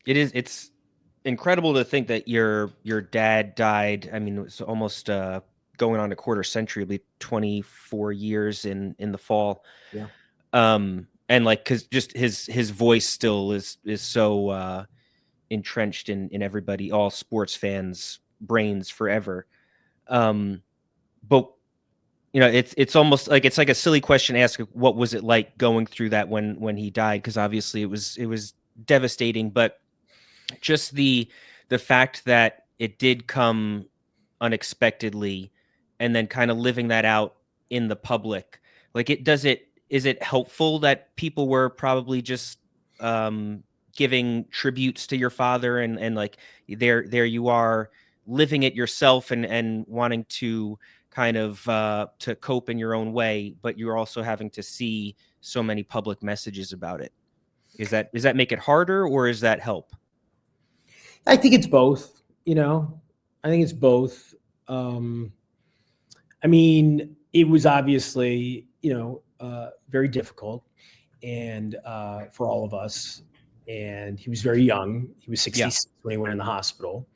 It's incredible to think that your dad died. I mean, it was almost going on a quarter century, it'll be 24 years in the fall. Yeah. And like, cause just his voice still is so entrenched in everybody, all sports fans' brains forever. But it's almost like it's like a silly question to ask. What was it like going through that when he died? Because obviously it was devastating, but just the fact that it did come unexpectedly, and then kind of living that out in the public, like is it helpful that people were probably just giving tributes to your father, and like there you are living it yourself, and wanting to kind of to cope in your own way, but you're also having to see so many public messages about it. Does that make it harder, or is that help? I think it's both, I think it's both. I mean, it was obviously, very difficult and for all of us. And he was very young. He was 66 when he went in the hospital.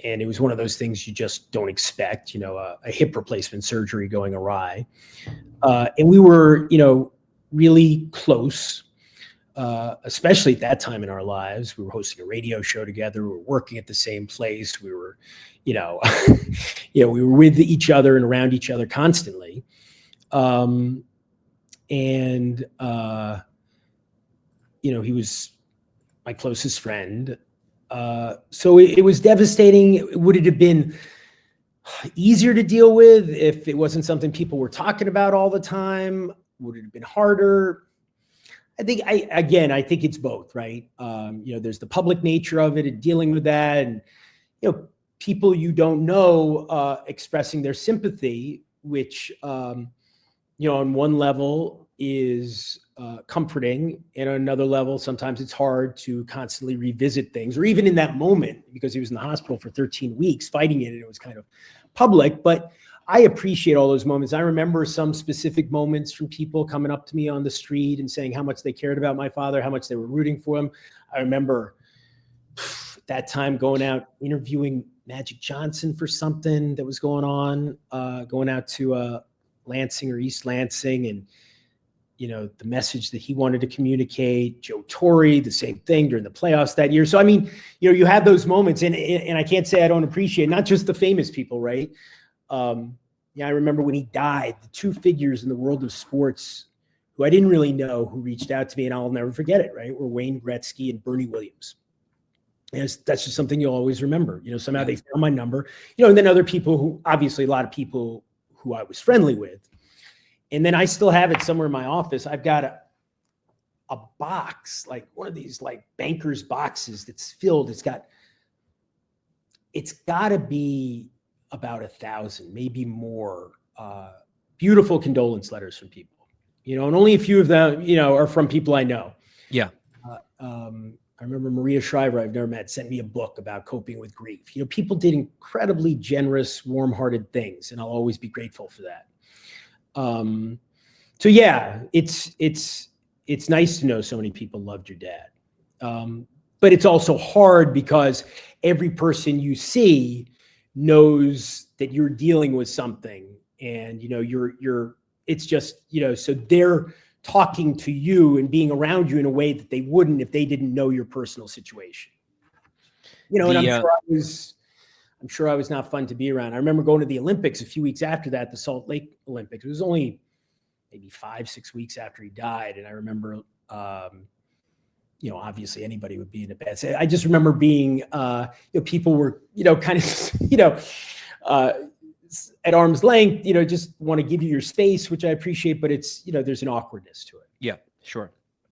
And it was one of those things you just don't expect, a hip replacement surgery going awry. And we were, really close, especially at that time in our lives. We were hosting a radio show together. We were working at the same place. We were, we were with each other and around each other constantly. He was my closest friend. So it was devastating. Would it have been easier to deal with if it wasn't something people were talking about all the time? Would it have been harder? I think it's both, right? There's the public nature of it and dealing with that, and people you don't know expressing their sympathy, which on one level is comforting, and on another level, sometimes it's hard to constantly revisit things, or even in that moment, because he was in the hospital for 13 weeks fighting it, and it was kind of public. But I appreciate all those moments. I remember some specific moments from people coming up to me on the street and saying how much they cared about my father, how much they were rooting for him. I remember that time going out interviewing Magic Johnson for something that was going on, going out to Lansing or East Lansing, and the message that he wanted to communicate. Joe Torre, the same thing during the playoffs that year. So I mean, you have those moments, and I can't say I don't appreciate not just the famous people, right? I remember when he died, the two figures in the world of sports who I didn't really know who reached out to me, and I'll never forget it, right, were Wayne Gretzky and Bernie Williams. And that's just something you'll always remember. Somehow they found my number, and then other people who, obviously a lot of people who I was friendly with. And then I still have it somewhere in my office. I've got a box, like one of these like banker's boxes that's filled. It's got to be about 1,000, maybe more, beautiful condolence letters from people, and only a few of them, are from people I know. Yeah. I remember Maria Shriver, I've never met, sent me a book about coping with grief. People did incredibly generous, warm-hearted things, and I'll always be grateful for that. So yeah, it's nice to know so many people loved your dad. But it's also hard because every person you see knows that you're dealing with something, and it's just, so they're talking to you and being around you in a way that they wouldn't if they didn't know your personal situation. And I'm sure I was not fun to be around. I remember going to the Olympics a few weeks after that, the Salt Lake Olympics. It was only maybe 5-6 weeks after he died. And I remember, obviously anybody would be in a bad state. I just remember being, people were, kind of, at arm's length, just want to give you your space, which I appreciate, but it's, there's an awkwardness to it. Yeah, sure.